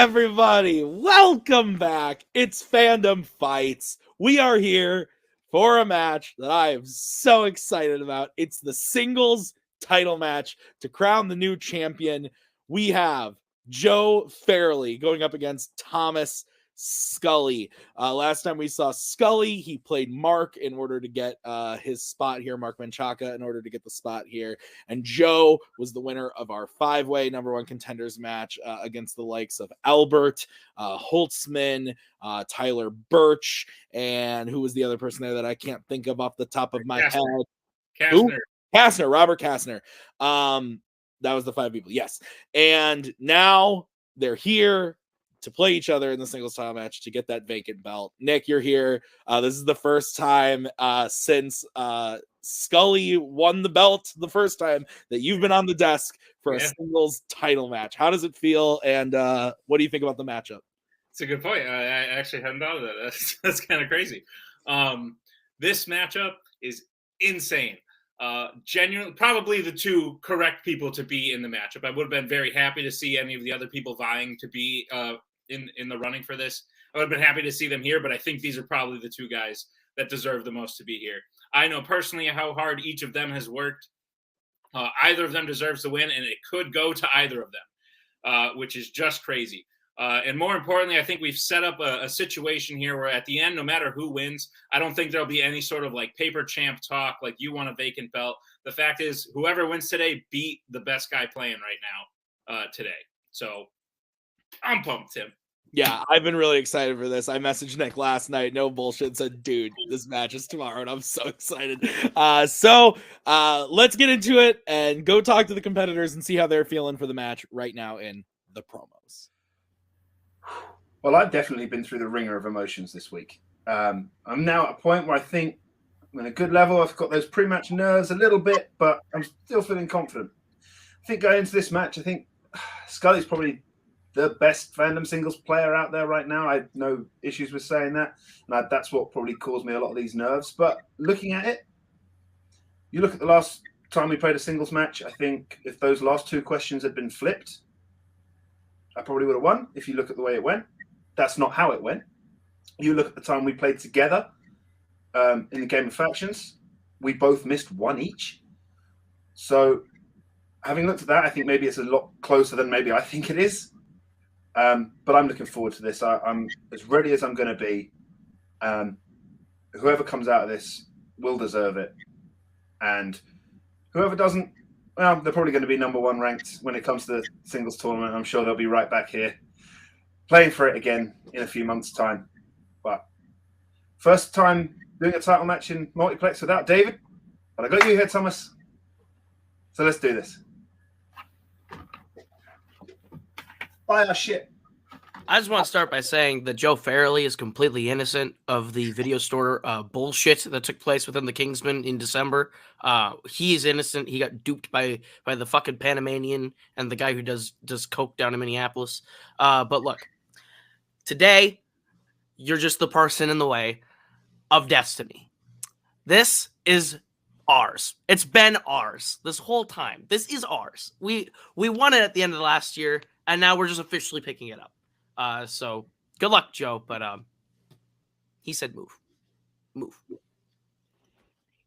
everybody? Welcome back. It's Fandom Fights. We are here for a match that I am so excited about. It's the singles title match to crown the new champion. We have Joe Farrelly going up against Thomas Scully. Last time we saw Scully, he played Mark in order to get his spot here, Mark Menchaca in order to get the spot here. And Joe was the winner of our 5-way number one contenders match against the likes of Albert, Holtzman, Tyler Birch, and who was the other person there that I can't think of off the top of my head? Kastner, Robert Kastner. That was the 5 people, yes. And now they're here to play each other in the singles title match to get that vacant belt. Nick, you're here. This is the first time since Scully won the belt the first time that you've been on the desk for a singles title match. How does it feel, and what do you think about the matchup? It's a good point. I actually hadn't thought of that. That's kind of crazy. This matchup is insane. Genuinely, probably the two correct people to be in the matchup. I would have been very happy to see any of the other people vying to be in the running for this. I would have been happy to see them here, but I think these are probably the two guys that deserve the most to be here. I know personally how hard each of them has worked. Either of them deserves the win, and it could go to either of them, which is just crazy. And more importantly, I think we've set up a situation here where at the end, no matter who wins, I don't think there'll be any sort of like paper champ talk, like you want a vacant belt. The fact is, whoever wins today beat the best guy playing right now today. So I'm pumped, Tim. Yeah, I've been really excited for this. I messaged Nick last night, no bullshit, said, dude, this match is tomorrow, and I'm so excited. So let's get into it and go talk to the competitors and see how they're feeling for the match right now in the promos. Well, I've definitely been through the ringer of emotions this week. I'm now at a point where I think I'm in a good level. I've got those pre-match nerves a little bit, but I'm still feeling confident. I think going into this match, I think Scully's probably the best Fandom singles player out there right now. I have no issues with saying that. And that's what probably caused me a lot of these nerves. But looking at it, you look at the last time we played a singles match, I think if those last two questions had been flipped, I probably would have won if you look at the way it went. That's not how it went. You look at the time we played together in the game of factions, we both missed one each. So having looked at that, I think maybe it's a lot closer than maybe I think it is. But I'm looking forward to this. I'm as ready as I'm going to be. Whoever comes out of this will deserve it. And whoever doesn't, well, they're probably going to be number one ranked when it comes to the singles tournament. I'm sure they'll be right back here playing for it again in a few months' time. But first time doing a title match in multiplex without David. But I got you here, Thomas. So let's do this. Buy our shit. I just want to start by saying that Joe Farrelly is completely innocent of the video store bullshit that took place within the Kingsman in December. He is innocent. He got duped by the fucking Panamanian and the guy who does coke down in Minneapolis. But look, today you're just the person in the way of destiny. This is ours. It's been ours this whole time. This is ours. We won it at the end of the last year, and now we're just officially picking it up. So good luck, Joe. But he said move.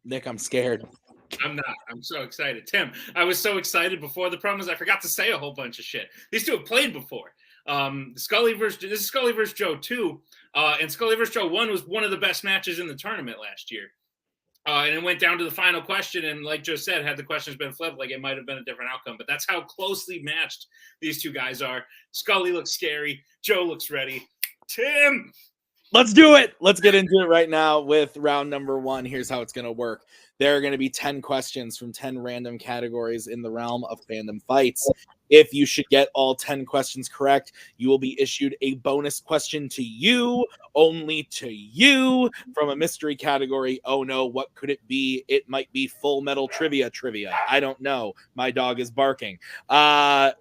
Nick, I'm scared. I'm not. I'm so excited. Tim, I was so excited before the promos. I forgot to say a whole bunch of shit. These two have played before. This is Scully versus Joe 2. And Scully versus Joe 1 was one of the best matches in the tournament last year. And it went down to the final question, and like Joe said, had the questions been flipped, like it might have been a different outcome. But that's how closely matched these two guys are. Scully looks scary. Joe looks ready. Tim! Let's do it. Let's get into it right now with round number 1. Here's how it's going to work. There are going to be 10 questions from 10 random categories in the realm of Fandom Fights. If you should get all 10 questions correct, you will be issued a bonus question to you, only to you, from a mystery category. Oh no, what could it be? It might be Full Metal Trivia. I don't know. My dog is barking. 4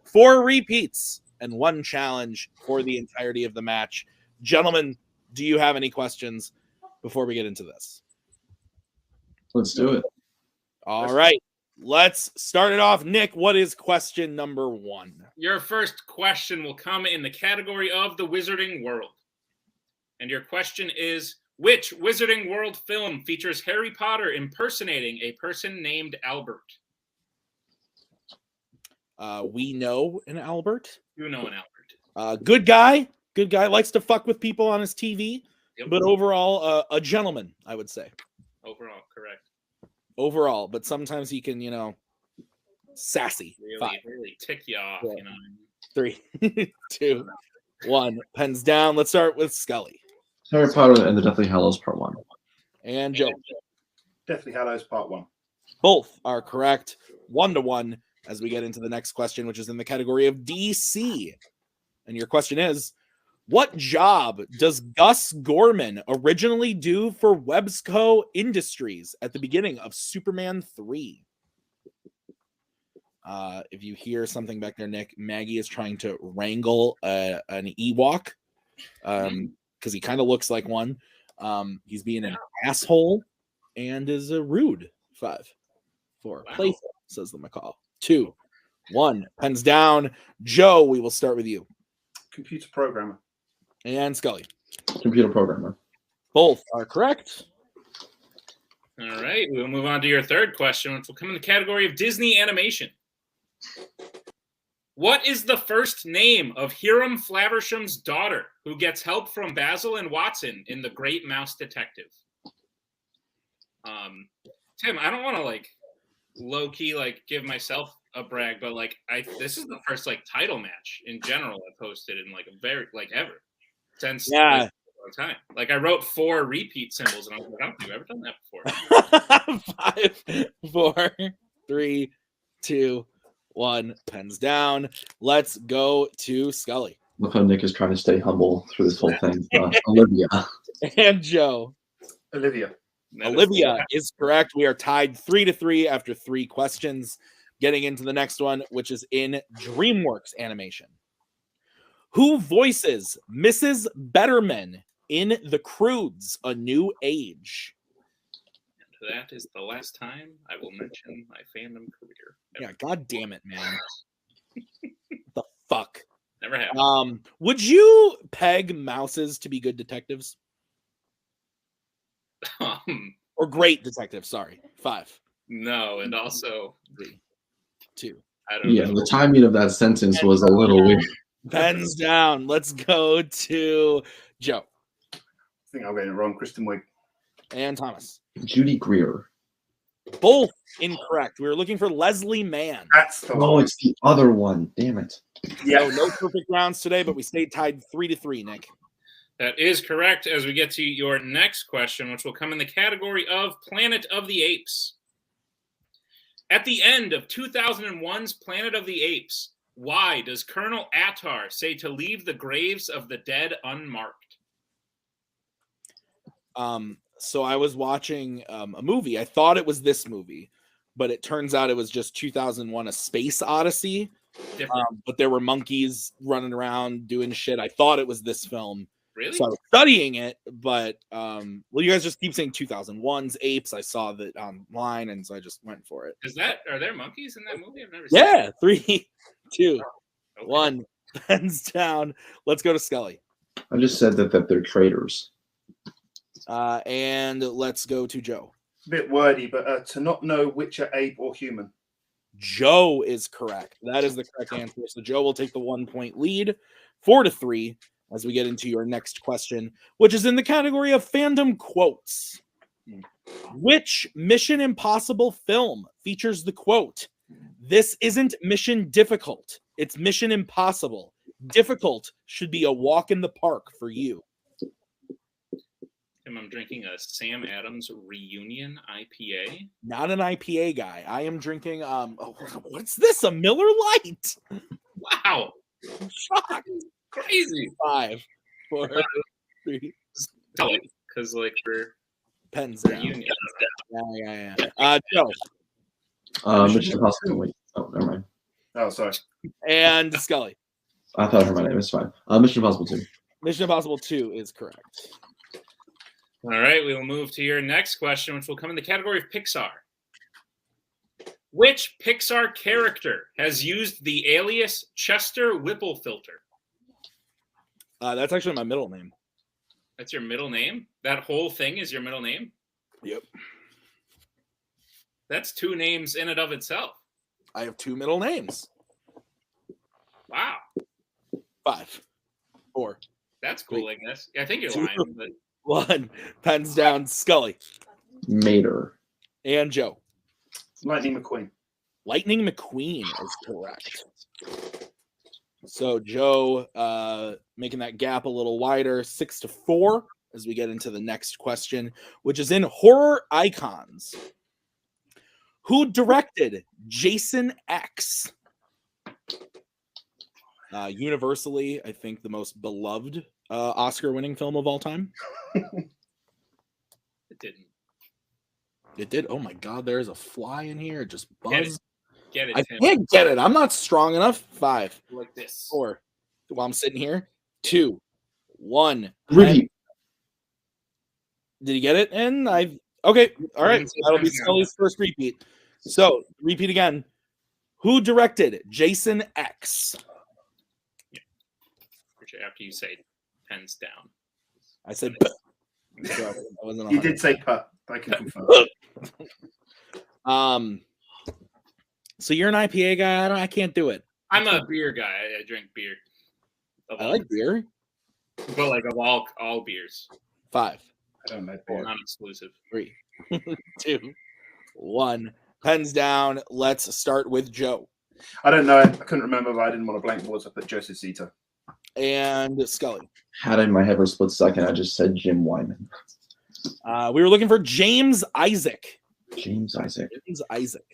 repeats and 1 challenge for the entirety of the match. Gentlemen, do you have any questions before we get into this? Let's do it. All right. let's start it off. Nick, what is question number 1? Your first question will come in the category of the Wizarding World. And your question is, which Wizarding World film features Harry Potter impersonating a person named Albert? We know an Albert. You know an Albert. Good guy. Good guy. Likes to fuck with people on his TV. Yep. But overall, a gentleman, I would say. Overall, correct. Overall, but sometimes he can, sassy. Really tick you off, Yeah. 3, 2, 1. Pens down. Let's start with Scully. Harry Potter and the Deathly Hallows Part 1. And Joe. Deathly Hallows Part 1. Both are correct. 1-1 as we get into the next question, which is in the category of DC. And your question is, what job does Gus Gorman originally do for Websco Industries at the beginning of Superman 3? If you hear something back there, Nick, Maggie is trying to wrangle an Ewok because he kind of looks like one. He's being an asshole and is a rude. 5, 4, playful, says the McCall. 2, 1, pens down. Joe, we will start with you. Computer programmer. And Scully. Computer programmer. Both are correct. All right, we'll move on to your third question, which will come in the category of Disney animation. What is the first name of Hiram Flaversham's daughter who gets help from Basil and Watson in The Great Mouse Detective? Tim, I don't want to low-key give myself a brag, but this is the first title match in general I posted in a very ever since a long time. I wrote 4 repeat symbols and I was like, I don't think I've ever done that before. 5, 4, 3, 2, 1. Pens down. Let's go to Scully. Look how Nick is trying to stay humble through this whole thing. Olivia. And Joe. Olivia. Olivia is correct. We are tied 3-3 after 3 questions. Getting into the next one, which is in DreamWorks animation. Who voices Mrs. Betterman in The Croods: A New Age? And that is the last time I will mention my fandom career. Yeah, god damn it, man. The fuck? Never happened. Would you peg mouses to be good detectives? Or great detectives, sorry. 5. No, and also 3, 2. I don't know. The timing of that sentence was a little weird. Pens down. Let's go to Joe. I think I'm getting it wrong. Kristen Wiig. And Thomas. Judy Greer. Both incorrect. We were looking for Leslie Mann. That's the Oh, it's the other one. Damn it. Yeah. No perfect rounds today, but we stayed tied 3-3, Nick. That is correct as we get to your next question, which will come in the category of Planet of the Apes. At the end of 2001's Planet of the Apes, why does Colonel Attar say to leave the graves of the dead unmarked? So I was watching a movie. I thought it was this movie, but it turns out it was just 2001: A Space Odyssey. But there were monkeys running around doing shit. I thought it was this film. Really? So I was studying it, but you guys just keep saying 2001's Apes. I saw that online, and so I just went for it. Are there monkeys in that movie? I've never seen it. Yeah, 3, 2, Okay. 1. Pens down. Let's go to Scully. I just said that they're traitors. And let's go to Joe. It's a bit wordy, but to not know which are ape or human. Joe is correct. That is the correct answer. So Joe will take the 1-point lead, 4-3, as we get into your next question, which is in the category of fandom quotes. Which Mission Impossible film features the quote, "This isn't mission difficult, it's mission impossible. Difficult should be a walk in the park for you"? I'm drinking a Sam Adams Reunion IPA. Not an IPA guy. I am drinking, what's this? A Miller Lite. Wow. I'm shocked. Crazy. 5, 4, 3. Because we're Pens down. reunion. Yeah. Joe. Mission Impossible. Wait. Oh, never mind. Oh, sorry. And Scully. I thought I heard my name. It's fine. Mission Impossible 2. Mission Impossible 2 is correct. All right, we will move to your next question, which will come in the category of Pixar. Which Pixar character has used the alias Chester Whipple filter? That's actually my middle name. That's your middle name? That whole thing is your middle name? Yep. That's 2 names in and of itself. I have 2 middle names. Wow. 5, 4. That's cool, I guess. I think you're 2, lying, but 1. Pens down. Scully. Mater. And Joe. Lightning McQueen. Lightning McQueen is correct. So Joe making that gap a little wider, 6-4, as we get into the next question, which is in horror icons. Who directed Jason X? Universally, I think the most beloved Oscar-winning film of all time. it didn't. It did. Oh my God, there's a fly in here. It just buzzed. Get it, I Tim. can't get it. I'm not strong enough. 5, Like this. 4. While I'm sitting here. 2, 1. Repeat. Did he get it? And okay. All right. That'll be Yeah. Scully's first repeat. So repeat again. Who directed Jason X? After you say pens down. I said. So I wasn't He 100. did say putt. I can confirm. So you're an IPA guy. I can't do it. I'm a beer guy. I drink beer. I like beer. But like of all beers. 5, I don't know. 4, Non-exclusive. 3, 2, 1. Pens down. Let's start with Joe I don't know. I couldn't remember, but I didn't want to blank boards. I put Joseph Zito. and Scully. Had it in my head for a split second. I just said Jim Wyman. We were looking for James Isaac. James Isaac. James Isaac.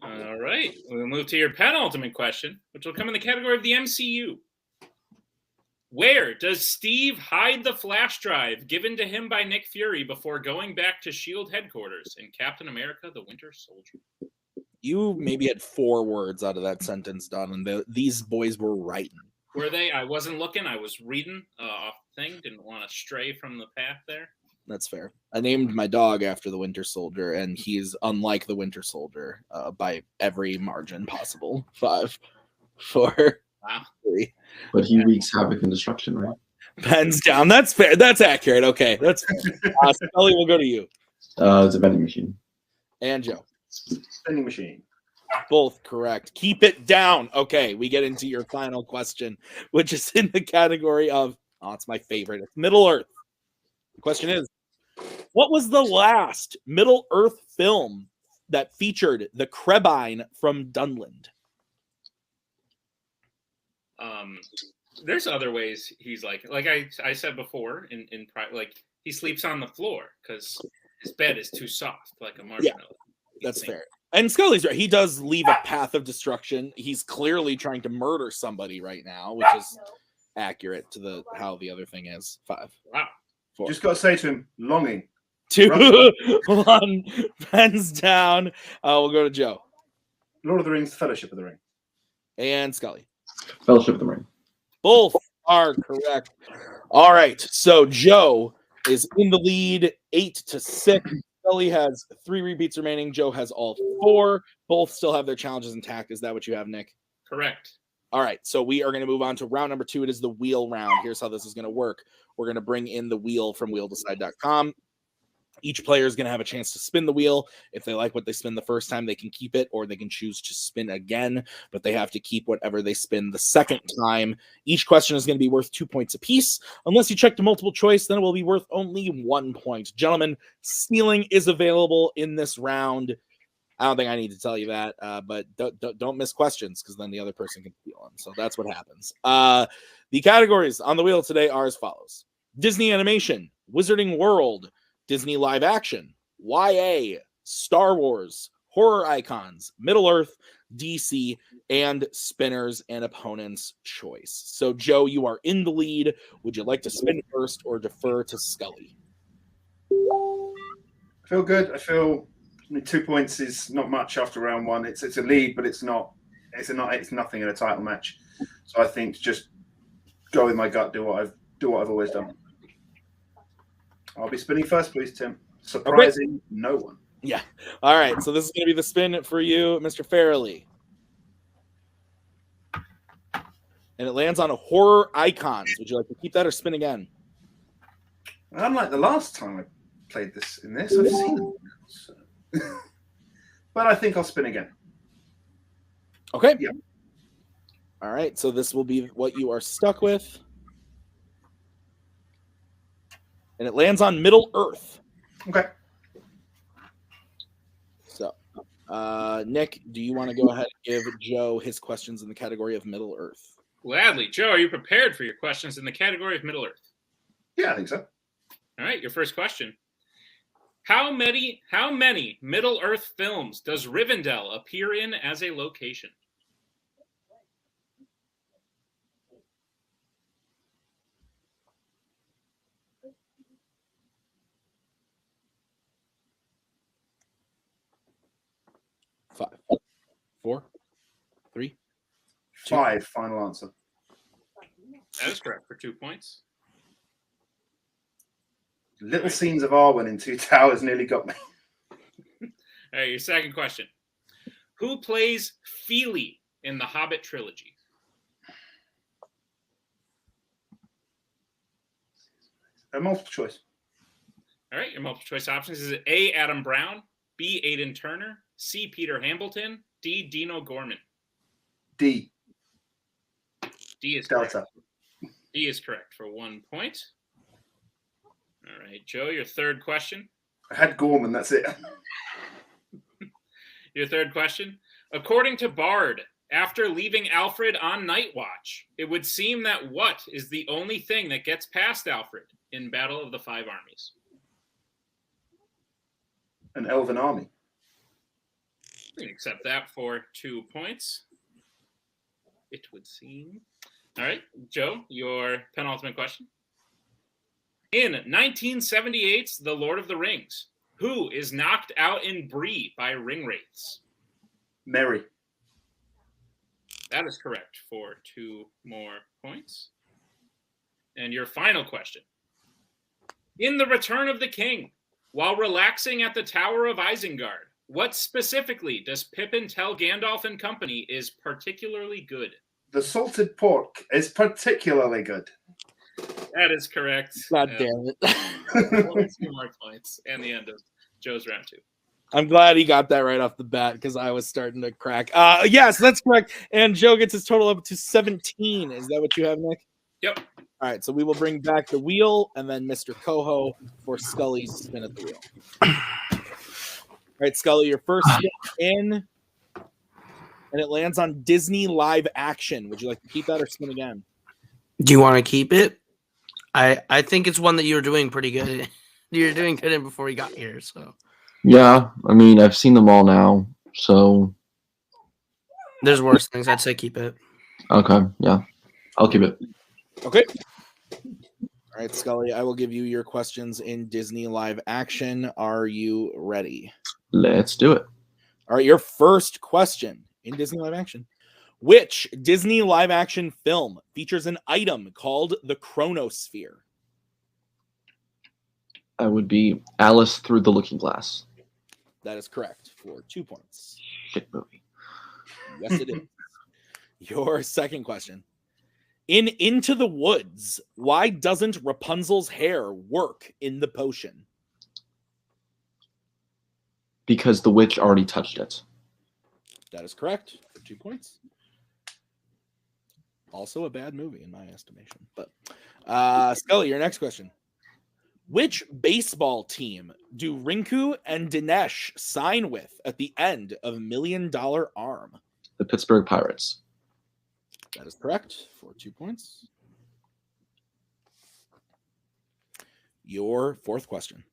All right. We'll move to your penultimate question, which will come in the category of the MCU. Where does Steve hide the flash drive given to him by Nick Fury before going back to S.H.I.E.L.D. headquarters in Captain America: The Winter Soldier? You maybe had 4 words out of that sentence, Don, and these boys were writing. Were they? I wasn't looking. I was reading off the thing. Didn't want to stray from the path there. That's fair. I named my dog after the Winter Soldier, and he's unlike the Winter Soldier by every margin possible. 5, 4, Wow. 3. But he wreaks havoc and destruction, right? Pens down. That's fair. That's accurate. Okay, that's fair. Scully, we'll go to you. It's a vending machine. And Joe. Vending machine. Both correct. Keep it down. Okay, we get into your final question, which is in the category of, it's my favorite. It's Middle Earth. The question is, what was the last Middle Earth film that featured the Krebine from Dunland? There's other ways he's like I said before in like he sleeps on the floor because his bed is too soft, like a marshmallow. That's fair. And Scully's right. He does leave a path of destruction. He's clearly trying to murder somebody right now, which is accurate to how the other thing is. 5. Wow. 4. Just got to say to him, longing. 2, 1. Pens down. We'll go to Joe. Lord of the Rings, Fellowship of the Ring. And Scully. Fellowship of the Ring. Both are correct. All right. So Joe is in the lead 8-6. Scully has 3 repeats remaining. Joe has all 4. Both still have their challenges intact. Is that what you have, Nick? Correct. All right. So we are going to move on to round number 2. It is the wheel round. Here's how this is going to work. We're going to bring in the wheel from wheeldecide.com. Each player is going to have a chance to spin the wheel. If they like what they spin the first time, they can keep it, or they can choose to spin again, but they have to keep whatever they spin the second time. Each question is going to be worth 2 points apiece. Unless you check the multiple choice, then it will be worth only 1 point. Gentlemen, stealing is available in this round. I don't think I need to tell you that, but don't miss questions, because then the other person can steal them. So that's what happens. The categories on the wheel today are as follows: Disney Animation, Wizarding World, Disney Live Action, YA, Star Wars, Horror Icons, Middle Earth, DC, and Spinners and Opponent's Choice. So, Joe, you are in the lead. Would you like to spin first or defer to Scully? I feel good. I feel 2 points is not much after round 1. It's a lead, but it's not. It's nothing in a title match. So I think just go with my gut. Do what I've always done. I'll be spinning first, please, Tim. Surprising no one. Yeah. All right. So this is going to be the spin for you, Mr. Farrelly. And it lands on a horror icons. Would you like to keep that or spin again? Unlike the last time I played this in this, I've seen them. So. But I think I'll spin again. Okay. Yeah. All right. So this will be what you are stuck with. And it lands on Middle Earth. Okay. So, Nick, do you want to go ahead and give Joe his questions in the category of Middle Earth? Gladly. Joe, are you prepared for your questions in the category of Middle Earth? Yeah, I think so. All right, your first question. How many Middle Earth films does Rivendell appear in as a location? Five, 4, 3. 5, final answer. That is correct for 2 points. Little scenes of Arwen in Two Towers nearly got me. All right, your second question. Who plays Feely in the Hobbit trilogy? A multiple choice. All right, your multiple choice options is A, Adam Brown, B, Aidan Turner, C, Peter Hambleton, D, Dino Gorman. D. D is Delta. correct. D is correct for 1 point. All right, Joe, your third question. I had Gorman, that's it. Your third question. According to Bard, after leaving Alfred on Night Watch, it would seem that what is the only thing that gets past Alfred in Battle of the Five Armies? An elven army. We can accept that for 2 points. It would seem. All right, Joe, your penultimate question. In 1978's The Lord of the Rings, who is knocked out in Bree by ring wraiths? Merry. That is correct for 2 more points. And your final question. In The Return of the King, while relaxing at the Tower of Isengard, what specifically does Pippin tell Gandalf and company is particularly good? The salted pork is particularly good. That is correct. God damn it. 2 more points and the end of Joe's round 2. I'm glad he got that right off the bat because I was starting to crack. Yes, that's correct. And Joe gets his total up to 17. Is that what you have, Nick? Yep. All right, so we will bring back the wheel and then Mr. Coho for Scully's spin at the wheel. All right, Scully, your first spin in, and it lands on Disney live action. Would you like to keep that or spin again? Do you want to keep it? I think it's one that you were doing pretty good in. You were doing good in before you got here, so. Yeah, I mean, I've seen them all now, so. There's worse things. I'd say keep it. Okay, yeah. I'll keep it. Okay. All right, Scully, I will give you your questions in Disney live action. Are you ready? Let's do it. All right, your first question in Disney live action. Which Disney live action film features an item called the Chronosphere? That would be Alice Through the Looking Glass. That is correct for 2 points. Shit movie. Yes, it is. Your second question. In Into the Woods, why doesn't Rapunzel's hair work in the potion? Because the witch already touched it. That is correct for 2 points. Also a bad movie in my estimation. But Scully, your next question. Which baseball team do Rinku and Dinesh sign with at the end of $1 Million Arm? The Pittsburgh Pirates. That is correct for 2 points. Your fourth question.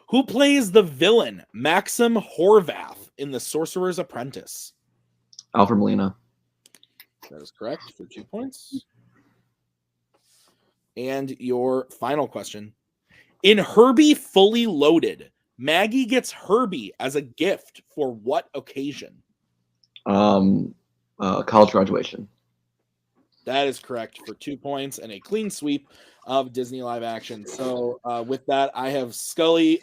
Who plays the villain Maxim Horvath in The Sorcerer's Apprentice? Alfred Molina. That is correct for 2 points. And your final question. In Herbie Fully Loaded, Maggie gets Herbie as a gift for what occasion? College graduation. That is correct for 2 points and a clean sweep. of Disney live action. So with that, I have Scully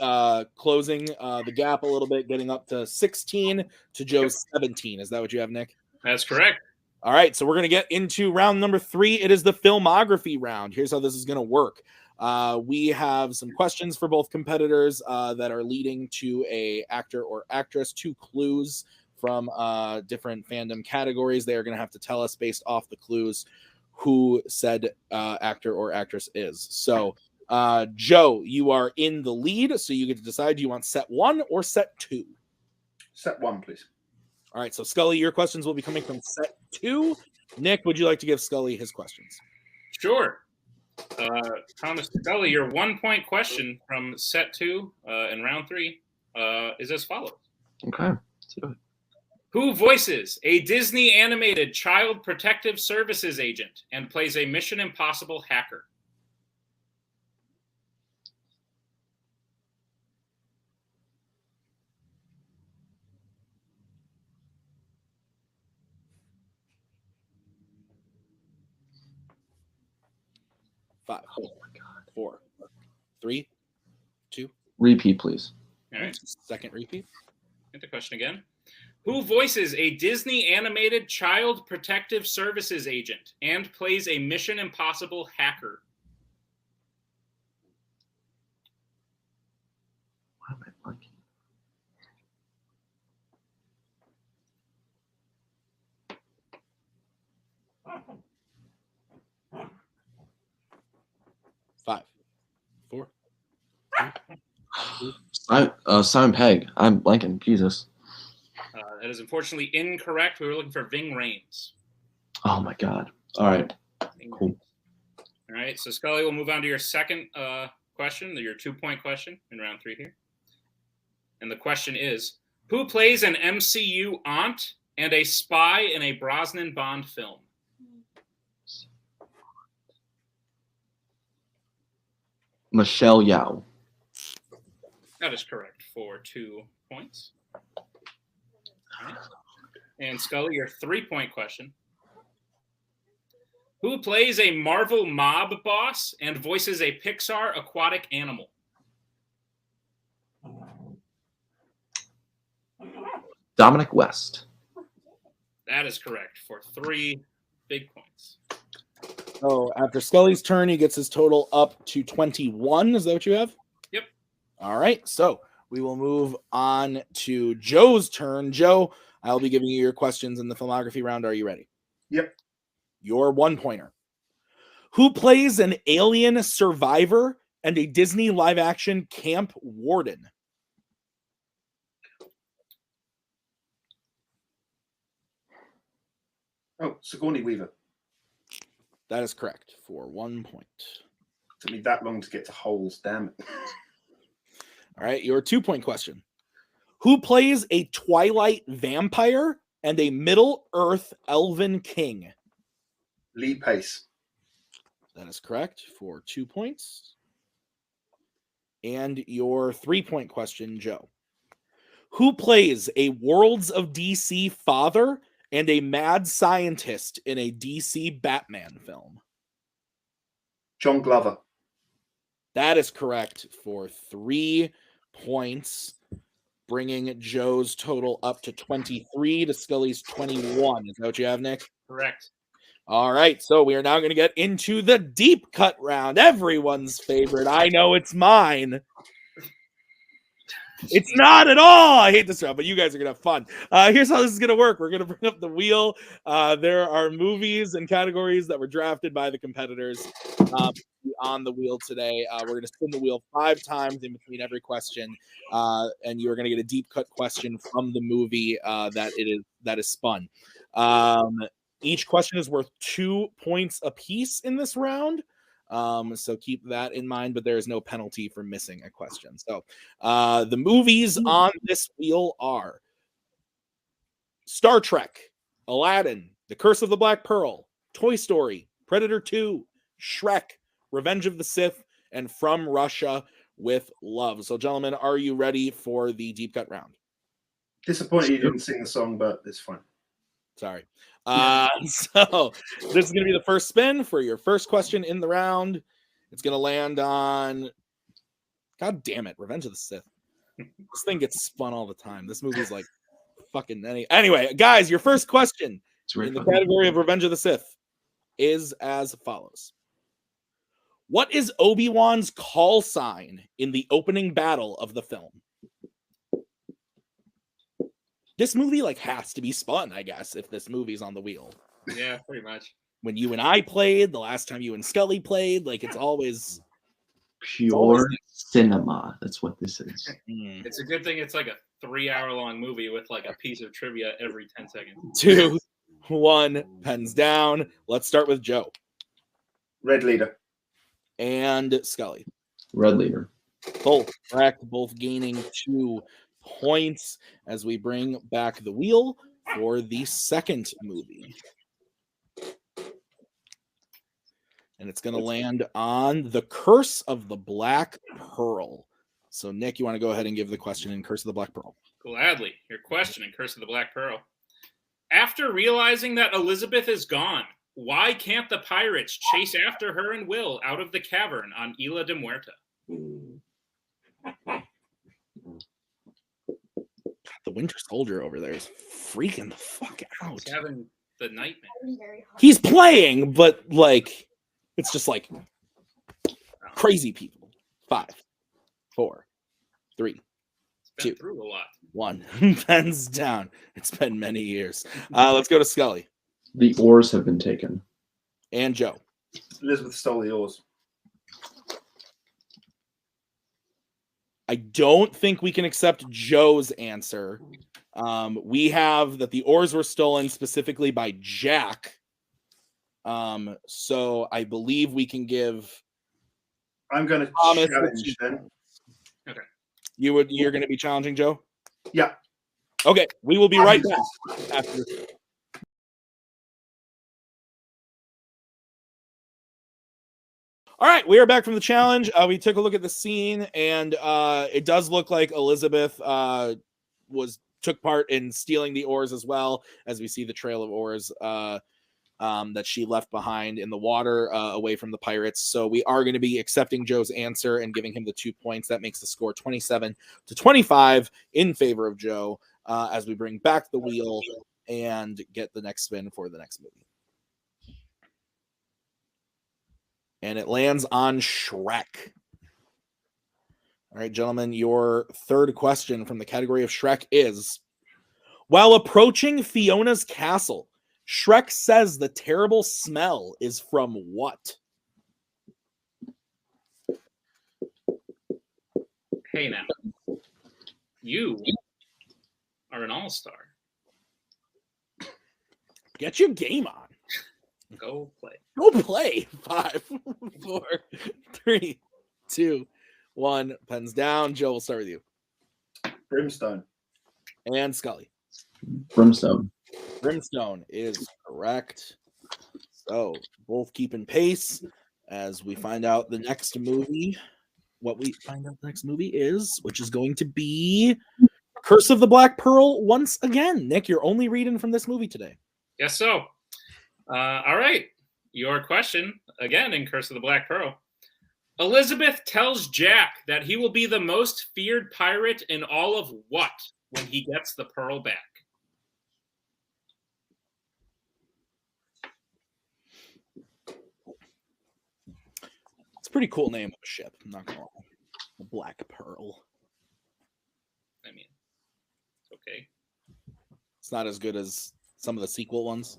closing the gap a little bit, getting up to 16 to Joe's 17. Is that what you have, Nick? That's correct. All right, so we're going to get into round number 3. It is the filmography round. Here's how this is going to work. We have some questions for both competitors that are leading to a actor or actress, 2 clues from different fandom categories. They are going to have to tell us based off the clues who said actor or actress is. So, Joe, you are in the lead, so you get to decide, do you want set 1 or set 2? Set 1, please. All right, so Scully, your questions will be coming from set 2. Nick, would you like to give Scully his questions? Sure. Thomas Scully, your 1-point question from set 2 in round 3 is as follows. Okay, let's do it. Who voices a Disney animated Child Protective Services agent and plays a Mission Impossible hacker? Five. Oh my God. 4, 3, 2. Repeat, please. All right. Second repeat. Get the question again. Who voices a Disney animated Child Protective Services agent and plays a Mission Impossible hacker? What am I liking? Five, 4. Simon Pegg. I'm blanking. Jesus. That is unfortunately incorrect. We were looking for Ving Rhames. Oh my God. All right. Cool. All right. So Scully, we'll move on to your second question, your 2-point question in round 3 here. And the question is, who plays an MCU aunt and a spy in a Brosnan Bond film? Michelle Yeoh. That is correct for 2 points. All right. And Scully, your 3-point question. Who plays a Marvel mob boss and voices a Pixar aquatic animal? Dominic West. That is correct for 3 big points. So after Scully's turn, he gets his total up to 21. Is that what you have? Yep. All right. So we will move on to Joe's turn. Joe, I'll be giving you your questions in the filmography round. Are you ready? Yep. Your 1-pointer. Who plays an alien survivor and a Disney live-action camp warden? Oh, Sigourney Weaver. That is correct for 1 point. Took me that long to get to holes, damn it. All right, your 2-point question. Who plays a Twilight vampire and a Middle-earth elven king? Lee Pace. That is correct for 2 points. And your 3-point question, Joe. Who plays a Worlds of DC father and a mad scientist in a DC Batman film? John Glover. That is correct for 3 points, bringing Joe's total up to 23 to Scully's 21. Is that what you have, Nick? Correct. All right, so we are now going to get into the deep cut round. Everyone's favorite. I know it's mine. It's not at all. I hate this round, but you guys are going to have fun. Here's how this is going to work. We're going to bring up the wheel. There are movies and categories that were drafted by the competitors on the wheel today. We're going to spin the wheel 5 times in between every question, and you're going to get a deep cut question from the movie that is spun. Each question is worth 2 points apiece in this round. So keep that in mind, but there is no penalty for missing a question. So the movies on this wheel are Star Trek, Aladdin, The Curse of the Black Pearl, Toy Story, Predator 2, Shrek, Revenge of the Sith, and From Russia with Love. So gentlemen, are you ready for the deep cut round? Disappointed you didn't sing the song, but it's fine. Sorry. So this is going to be the first spin for your first question in the round. It's going to land on, God damn it, Revenge of the Sith. This thing gets spun all the time. This movie's like fucking anyway, guys, your first question in the category of Revenge of the Sith is as follows. What is Obi-Wan's call sign in the opening battle of the film? This movie like has to be spun, I guess, if this movie's on the wheel. Yeah, pretty much. When you and I played, the last time you and Scully played, like it's always pure cinema. That's what this is. It's a good thing it's like a 3-hour-long movie with like a piece of trivia every 10 seconds. 2, 1, pens down. Let's start with Joe. Red leader. And Scully. Red leader. Both correct, both gaining 2 points as we bring back the wheel for the second movie. And it's going to land on The Curse of the Black Pearl. So, Nick, you want to go ahead and give the question in Curse of the Black Pearl? Gladly. Your question in Curse of the Black Pearl. After realizing that Elizabeth is gone, why can't the pirates chase after her and Will out of the cavern on Isla de Muerta? The Winter Soldier over there is freaking the fuck out. He's having the nightmare. He's playing, but like, it's just like crazy people. 5, 4, 3, Been 2, through a lot. 1. Pens down. It's been many years. Let's go to Scully. The oars have been taken. And Joe. Elizabeth stole the oars. I don't think we can accept Joe's answer. We have that the oars were stolen specifically by Jack. So I believe we can give. I'm going to Thomas challenge then. Okay. You're going to be challenging Joe? Yeah. Okay, we will be right back after this. All right, we are back from the challenge. We took a look at the scene, and it does look like Elizabeth took part in stealing the oars as well, as we see the trail of oars that she left behind in the water away from the pirates. So we are going to be accepting Joe's answer and giving him the 2 points. That makes the score 27-25 in favor of Joe as we bring back the wheel and get the next spin for the next movie. And it lands on Shrek. All right, gentlemen, your third question from the category of Shrek is, while approaching Fiona's castle, Shrek says the terrible smell is from what? Hey now. You are an all-star. Get your game on. Go play. Go play. 5, 4, 3, 2, 1. Pens down. Joe, we'll start with you. Brimstone. And Scully. Brimstone. Brimstone is correct. So both keeping pace as we find out the next movie. What we find out the next movie is, which is going to be Curse of the Black Pearl once again. Nick, you're only reading from this movie today. Yes, so. All right. Your question, again, in Curse of the Black Pearl. Elizabeth tells Jack that he will be the most feared pirate in all of what when he gets the pearl back? It's a pretty cool name of a ship. I'm not gonna lie. The Black Pearl. I mean, it's okay. It's not as good as some of the sequel ones.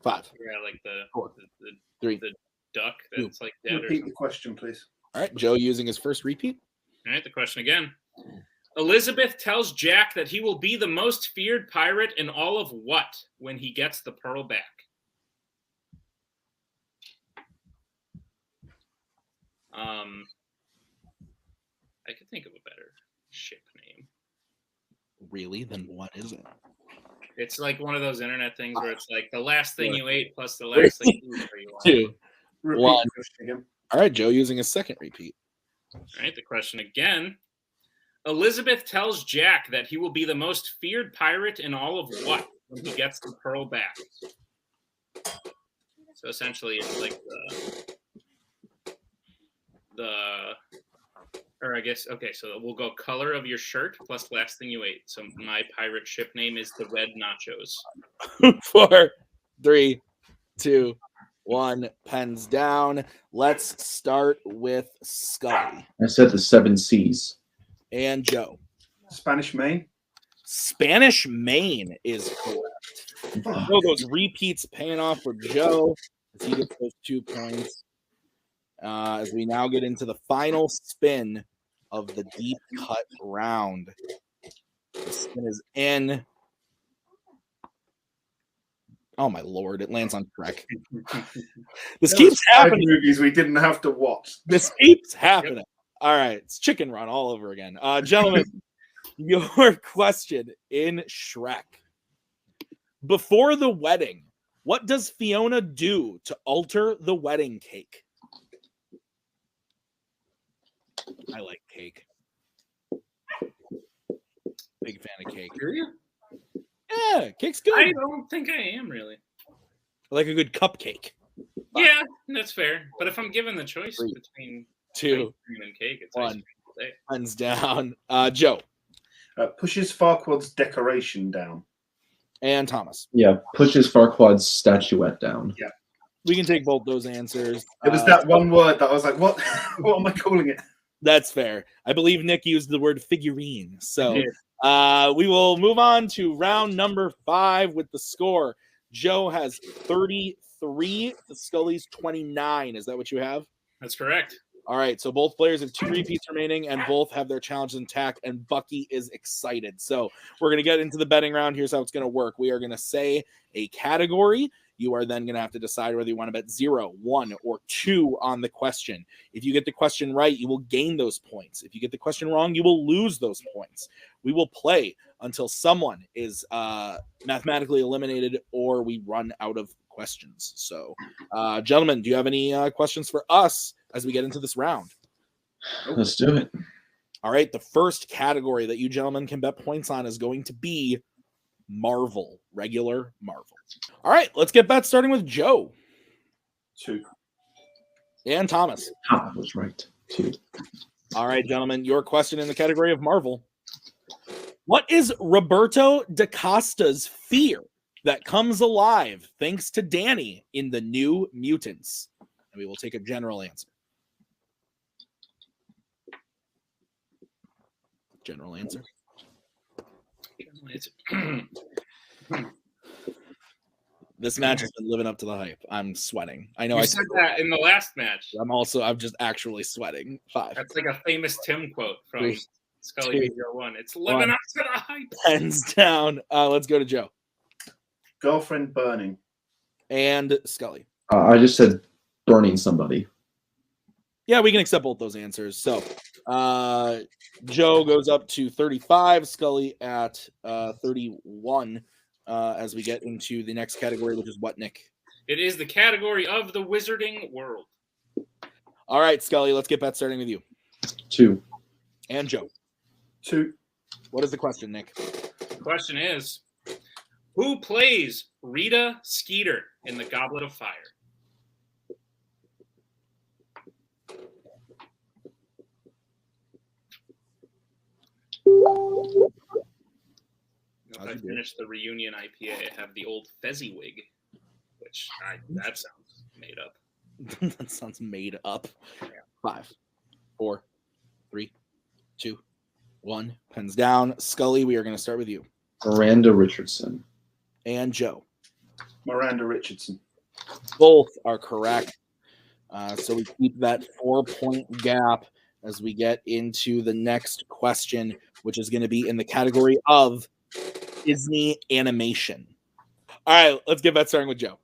5, Yeah, like the 4, the 3. the duck that's like dead or Repeat something. the question, please. All right, Joe using his first repeat. All right, the question again. Elizabeth tells Jack that he will be the most feared pirate in all of what when he gets the pearl back? I could think of a better ship name. Really? Then what is it? It's like one of those internet things where it's like the last thing you ate plus the last thing you ate where you are. 2, Repeat 1. the question again. All right, Joe using his second repeat. All right, the question again. Elizabeth tells Jack that he will be the most feared pirate in all of what when he gets the pearl back? So essentially, it's like or I guess, okay, so we'll go color of your shirt plus last thing you ate. So my pirate ship name is the Red Nachos. 4, 3, 2, 1. Pens down. Let's start with Scully I said the 7 C's. and Joe. Spanish Main. Spanish Main is correct. Oh, those repeats paying off for Joe as he gets those 2 points. As we now get into the final spin of the deep cut round. The spin is in. Oh my lord! It lands on Shrek. This keeps happening. Movies we didn't have to watch. This keeps happening. Yep. All right, it's Chicken Run all over again, gentlemen. Your question in Shrek. Before the wedding, what does Fiona do to alter the wedding cake? I like cake. Big fan of cake. Do you? Yeah, cake's good. I don't think I am really. I like a good cupcake. Yeah, that's fair. But if I'm given the choice 3, between 2, cream and cake, it's 1. Hands down. Joe. Pushes Farquaad's decoration down. And Thomas. Yeah, pushes Farquaad's statuette down. Yeah. We can take both those answers. It was that one word that I was like, what? What am I calling it? That's fair. I believe Nick used the word figurine. So we will move on to round number 5 with the score. Joe has 33 to Scully's 29. Is that what you have? That's correct. All right. So both players have 2 repeats remaining and both have their challenges intact. And Bucky is excited. So we're going to get into the betting round. Here's how it's going to work. We are going to say a category. You are then going to have to decide whether you want to bet 0, 1, or 2 on the question. If you get the question right, you will gain those points. If you get the question wrong, you will lose those points. We will play until someone is mathematically eliminated or we run out of questions. So, gentlemen, do you have any questions for us as we get into this round? Let's do it. All right. The first category that you gentlemen can bet points on is going to be Marvel, regular Marvel. All right, let's get bets starting with Joe. 2. And Thomas. I was right. 2. All right, gentlemen, your question in the category of Marvel. What is Roberto DaCosta's fear that comes alive thanks to Danny in the New Mutants? And we will take a general answer. General answer. This match has been living up to the hype. I'm sweating. I know I I said that in the last match. I'm just actually sweating. 5. That's like a famous Tim quote from 3, Scully 2, Video 1. It's living up to the hype. Hands down. Let's go to Joe. Girlfriend burning. And Scully. I just said burning somebody. Yeah, we can accept both those answers. So Joe goes up to 35, Scully at 31 as we get into the next category, which is what, Nick? It is the category of the Wizarding World. All right, Scully, let's get bet starting with you. 2. And Joe. 2. What is the question, Nick? The question is, who plays Rita Skeeter in The Goblet of Fire? If I finish the reunion IPA, I have the old Fezziwig, which that sounds made up. That sounds made up. Yeah. 5, 4, 3, 2, 1. Pens down. Scully, we are going to start with you. Miranda Richardson. And Joe. Miranda Richardson. Both are correct. So we keep that 4-point gap as we get into the next question, which is going to be in the category of Disney animation. All right, let's get that starting with Joe.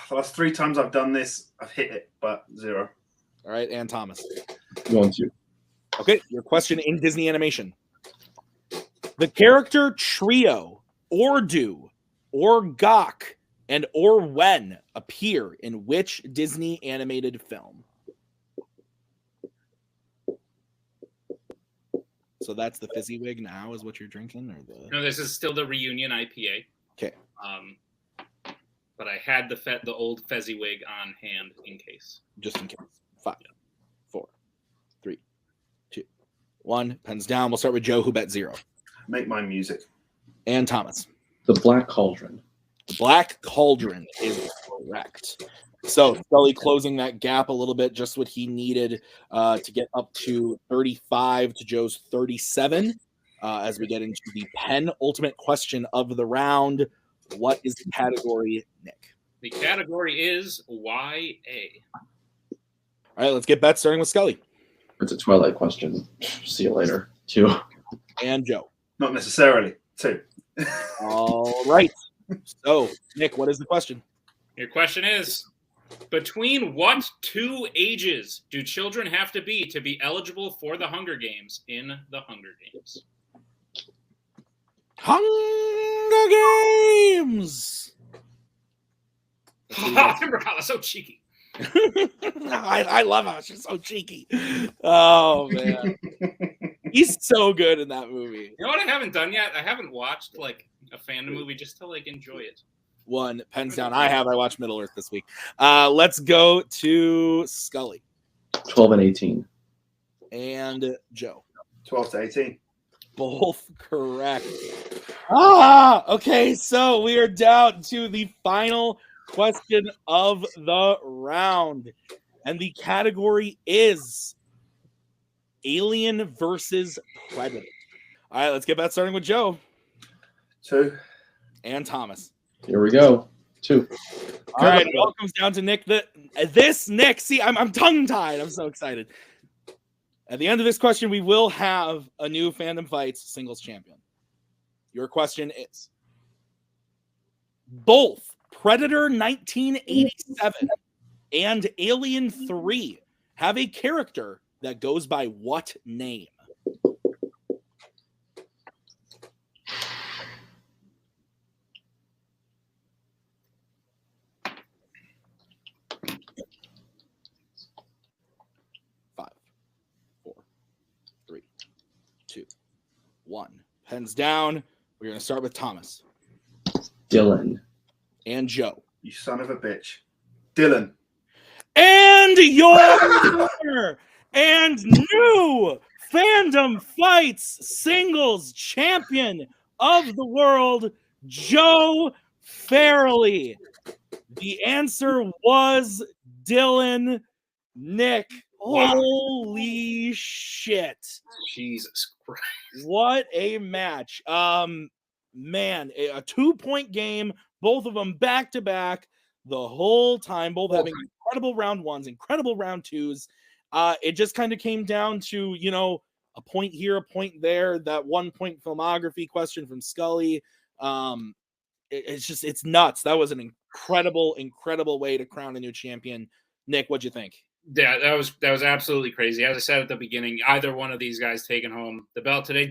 The last 3 times I've done this, I've hit it, but 0. All right, and Thomas. 1, 2. Okay, your question in Disney animation. The character trio, Ordu, Orgok, and Orwen appear in which Disney animated film? So that's the Fezziwig now is what you're drinking? Or the... No, this is still the reunion IPA. Okay. But I had the old Fezziwig on hand in case. Just in case. 5, 4, 1, pens down. We'll start with Joe, who bet 0. Make my music. And Thomas. The Black Cauldron. The Black Cauldron is correct. So Scully closing that gap a little bit, just what he needed to get up to 35 to Joe's 37. As we get into the penultimate question of the round, what is the category, Nick? The category is YA. All right, let's get bets starting with Scully. It's a Twilight question. See you later. 2. And Joe. Not necessarily. 2. All right. So, Nick, what is the question? Your question is, between what 2 ages do children have to be eligible for the Hunger Games in the Hunger Games? Hunger Games! That's so cheeky. I love how she's so cheeky. Oh, man. He's so good in that movie. You know what I haven't done yet? I haven't watched like a Fandom movie just to like enjoy it. 1, pens down. I watched Middle Earth this week. Let's go to Scully. 12 and 18. And Joe. 12 to 18. Both correct. Okay, so we are down to the final question of the round. And the category is Alien versus Predator. All right, let's get that starting with Joe. 2. And Thomas. Here we go. 2. All right, it all comes down to Nick. This Nick, see, I'm tongue-tied. I'm so excited. At the end of this question, we will have a new Fandom Fights singles champion. Your question is, both Predator 1987 and Alien 3 have a character that goes by what name? Five, 4, 3, 2, 1. Pens down. We're going to start with Thomas. Dylan. And Joe. You son of a bitch. Dylan. And your winner and new Fandom Fights singles champion of the world, Joe Farrelly. The answer was Dylan. Nick. Wow. Holy shit. Jesus Christ. What a match. Man, a 2-point game, both of them back to back the whole time, both having incredible round 1s, incredible round 2s. It just kind of came down to, a point here, a point there, that 1-point filmography question from Scully. It's nuts. That was an incredible way to crown a new champion. Nick, what'd you think? Yeah, that was absolutely crazy. As I said at the beginning, either one of these guys taking home the belt today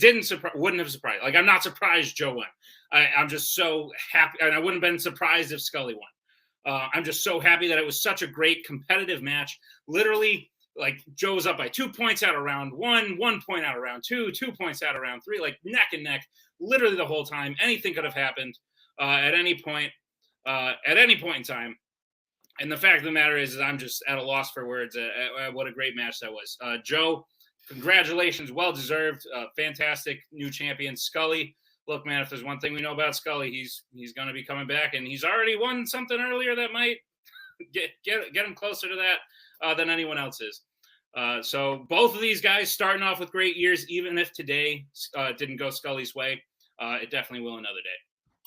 wouldn't have surprised. Like, I'm not surprised Joe won. I'm just so happy, and I wouldn't have been surprised if Scully won. I'm just so happy that it was such a great competitive match. Literally, like, Joe was up by 2 points out of round 1, 1 point out of round 2, 2 points out of round 3, like neck and neck, literally the whole time. Anything could have happened at any point in time. And the fact of the matter is I'm just at a loss for words at what a great match that was. Joe, congratulations, well-deserved, fantastic new champion. Scully, look, man, if there's one thing we know about Scully, he's going to be coming back, and he's already won something earlier that might get him closer to that than anyone else is. So both of these guys starting off with great years, even if today didn't go Scully's way, it definitely will another day.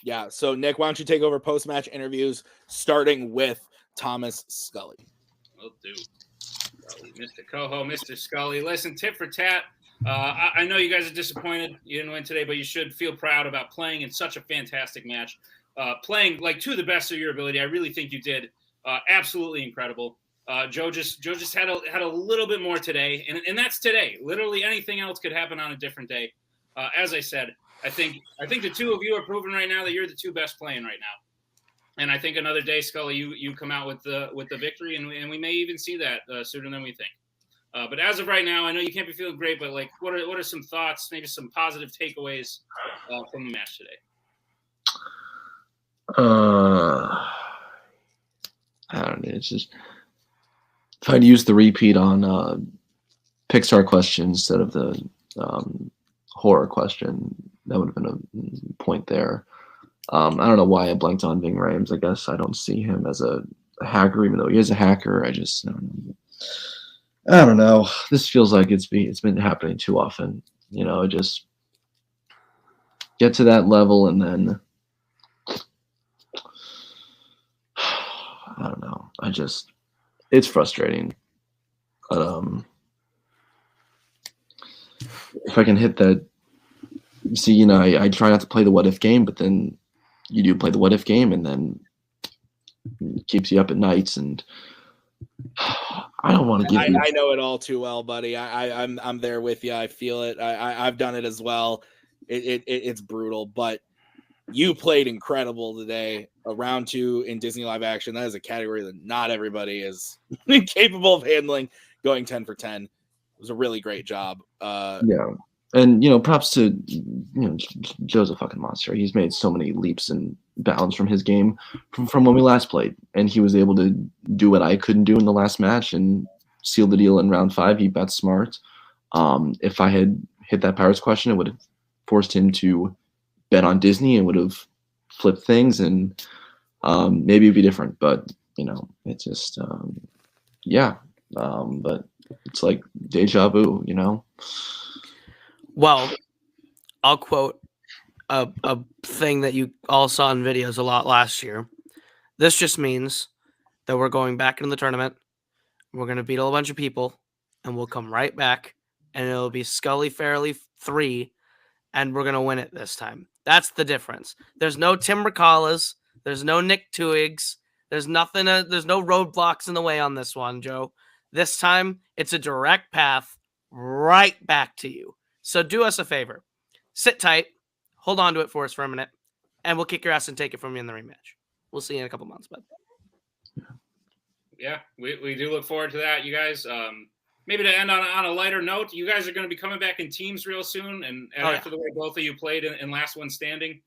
Yeah, so Nick, why don't you take over post-match interviews, starting with Thomas Scully. Will do. Mr. Coho, Mr. Scully. Listen, tit for tat. I know you guys are disappointed you didn't win today, but you should feel proud about playing in such a fantastic match. Playing like to the best of your ability. I really think you did. Absolutely incredible. Joe just had a little bit more today, and that's today. Literally anything else could happen on a different day. As I said, I think the two of you are proving right now that you're the two best playing right now. And I think another day, Scully, you come out with the victory, and we may even see that sooner than we think. But as of right now, I know you can't be feeling great, but like, what are some thoughts, maybe some positive takeaways from the match today? I don't know. It's just if I'd used the repeat on Pixar question instead of the horror question. That would have been a point there. I don't know why I blanked on Ving Rhames. I guess I don't see him as a hacker, even though he is a hacker. I don't know. This feels like it's been happening too often. Just get to that level and then I don't know. It's frustrating. But if I can hit that, see, I try not to play the what if game, but then you do play the what if game, and then it keeps you up at nights, and I don't want to give you. I know it all too well, buddy. I'm there with you. I feel it. I've done it as well. It's brutal, but you played incredible today. A round 2 in Disney live action. That is a category that not everybody is capable of handling. Going 10 for 10. It was a really great job. Yeah. And, props to, Joe's a fucking monster. He's made so many leaps and bounds from his game from when we last played. And he was able to do what I couldn't do in the last match and seal the deal in round 5. He bet smart. If I had hit that Pirates question, it would have forced him to bet on Disney and would have flipped things. And maybe it'd be different. But, it's just, but it's like deja vu, Well, I'll quote a thing that you all saw in videos a lot last year. This just means that we're going back into the tournament. We're going to beat a bunch of people, and we'll come right back, and it'll be Scully Farrelly 3, and we're going to win it this time. That's the difference. There's no Tim Ricallas. There's no Nick Tuigs. There's nothing. There's no roadblocks in the way on this one, Joe. This time, it's a direct path right back to you. So do us a favor. Sit tight. Hold on to it for us for a minute. And we'll kick your ass and take it from you in the rematch. We'll see you in a couple months, bud. Yeah, we do look forward to that, you guys. Maybe to end on a lighter note, you guys are going to be coming back in teams real soon. And after the way both of you played in Last One Standing,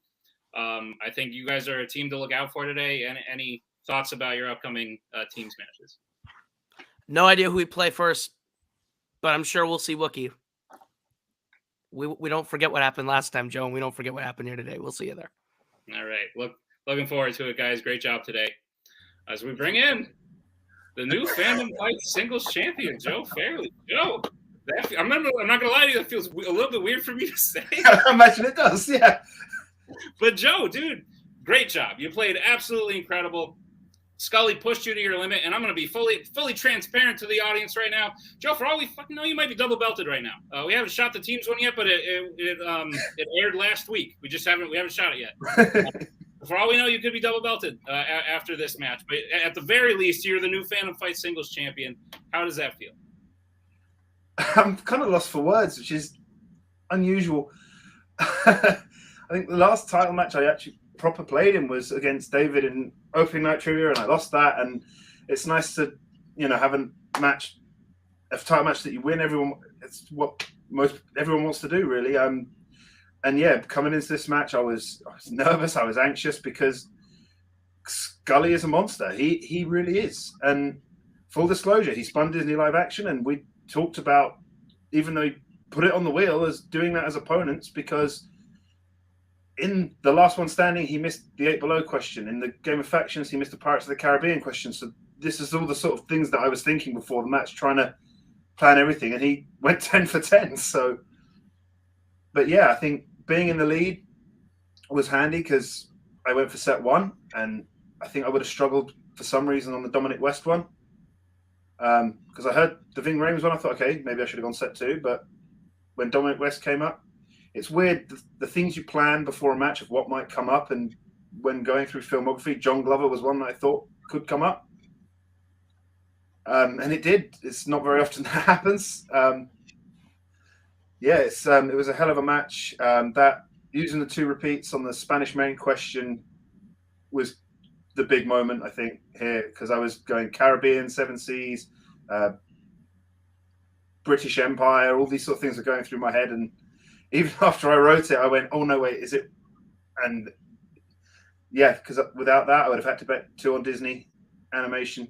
I think you guys are a team to look out for today. And any thoughts about your upcoming teams matches? No idea who we play first, but I'm sure we'll see Wookiee. We don't forget what happened last time, Joe, and we don't forget what happened here today. We'll see you there. All right. Looking forward to it, guys. Great job today. As we bring in the new Fandom Fights singles champion, Joe Farrelly. Joe, I'm not going to lie to you, that feels a little bit weird for me to say. I imagine it does, yeah. But Joe, dude, great job. You played absolutely incredible. Scully pushed you to your limit, and I'm going to be fully transparent to the audience right now. Joe, for all we fucking know, you might be double belted right now. We haven't shot the teams one yet, but it aired last week. We haven't shot it yet. For all we know, you could be double belted after this match. But at the very least, you're the new Fandom Fight singles champion. How does that feel? I'm kind of lost for words, which is unusual. I think the last title match I actually proper played in was against David in opening night trivia, and I lost that. And it's nice to have a title match that you win. It's what everyone wants to do, really. And yeah, coming into this match, I was nervous, I was anxious, because Scully is a monster. He really is. And full disclosure, he spun Disney live action, and we talked about, even though he put it on the wheel, as doing that as opponents, because in the Last One Standing, he missed the 8 Below question. In the Game of Factions, he missed the Pirates of the Caribbean question. So this is all the sort of things that I was thinking before the match, trying to plan everything. And he went 10 for 10. So, but yeah, I think being in the lead was handy, because I went for set 1. And I think I would have struggled for some reason on the Dominic West one. Because I heard the Ving Rhames one, I thought, okay, maybe I should have gone set 2. But when Dominic West came up, it's weird, the things you plan before a match of what might come up. And when going through filmography, John Glover was one that I thought could come up. And it did. It's not very often that happens. It was a hell of a match. That using the 2 repeats on the Spanish main question was the big moment, I think, here, because I was going Caribbean, 7 Seas, British Empire, all these sort of things are going through my head. And even after I wrote it, I went, oh, no, wait, is it? And yeah, because without that, I would have had to bet 2 on Disney animation,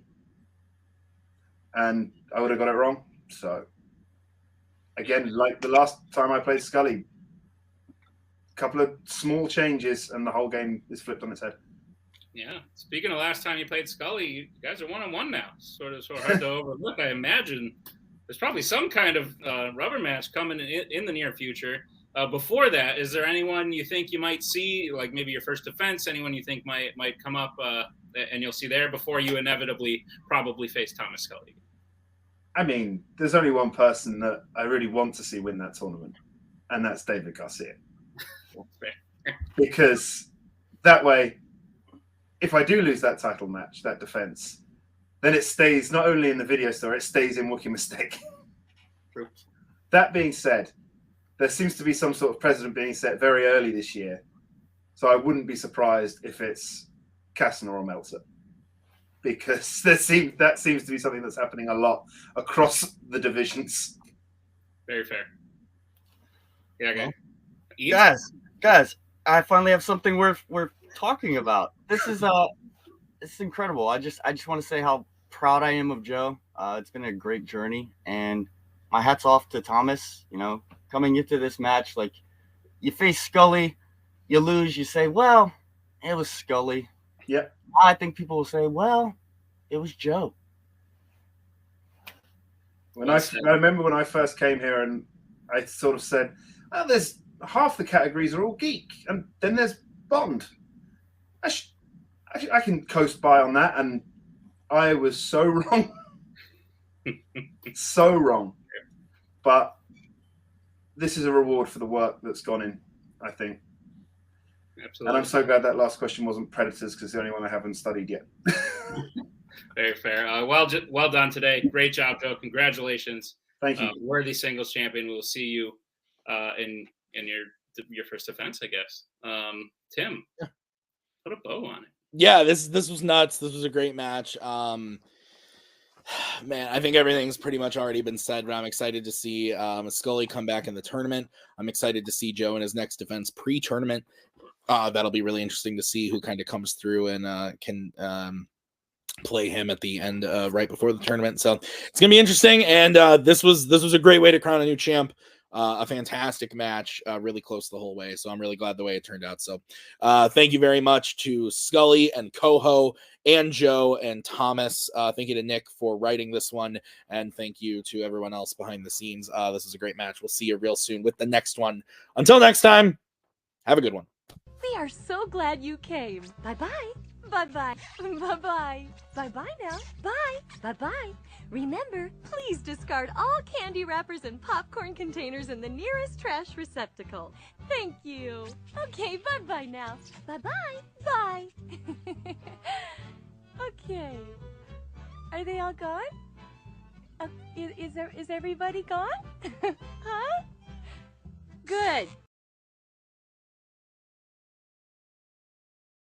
and I would have got it wrong. So Again, like the last time I played Scully, a couple of small changes and the whole game is flipped on its head. Yeah. Speaking of last time you played Scully, you guys are 1-on-1 now. Sort of hard to overlook. I imagine there's probably some kind of rubber match coming in the near future. Before that, is there anyone you think you might see, like maybe your first defense, anyone you think might come up and you'll see there before you inevitably probably face Thomas Scully? I mean, there's only one person that I really want to see win that tournament, and that's David Garcia. Because that way, if I do lose that title match, that defense, then it stays not only in the video store, it stays in Wookiee Mistake. True. That being said, there seems to be some sort of precedent being set very early this year. So I wouldn't be surprised if it's Kastner or Meltzer. Because that seems to be something that's happening a lot across the divisions. Very fair. Yeah, okay. Guys, I finally have something worth talking about. This is it's incredible. I just want to say how proud I am of Joe. It's been a great journey, and my hat's off to Thomas. You know, coming into this match, like you face Scully, you lose, you say, well, it was Scully. Yep. I think people will say, well, it was Joe. I remember when I first came here and I sort of said, well, there's half the categories are all geek, and then there's Bond. I can coast by on that, and I was so wrong. So wrong. But this is a reward for the work that's gone in, I think. Absolutely. And I'm so glad that last question wasn't Predators, because it's the only one I haven't studied yet. Very fair. Well done today. Great job, Joe. Congratulations. Thank you. Worthy singles champion. We'll see you in your first defense, I guess. Tim, put a bow on it. Yeah, this was nuts. This was a great match. Man, I think everything's pretty much already been said, but I'm excited to see Scully come back in the tournament. I'm excited to see Joe in his next defense pre-tournament. That'll be really interesting to see who kind of comes through and can play him at the end right before the tournament. So it's gonna be interesting. And this was a great way to crown a new champ. A fantastic match, really close the whole way. So I'm really glad the way it turned out. So thank you very much to Scully and Coho and Joe and Thomas. Thank you to Nick for writing this one. And thank you to everyone else behind the scenes. This is a great match. We'll see you real soon with the next one. Until next time, have a good one. We are so glad you came. Bye-bye. Bye-bye. Bye-bye. Bye-bye now. Bye. Bye-bye. Remember, please discard all candy wrappers and popcorn containers in the nearest trash receptacle. Thank you. Okay, bye-bye now. Bye-bye. Bye. Okay. Are they all gone? Is everybody gone? Huh? Good.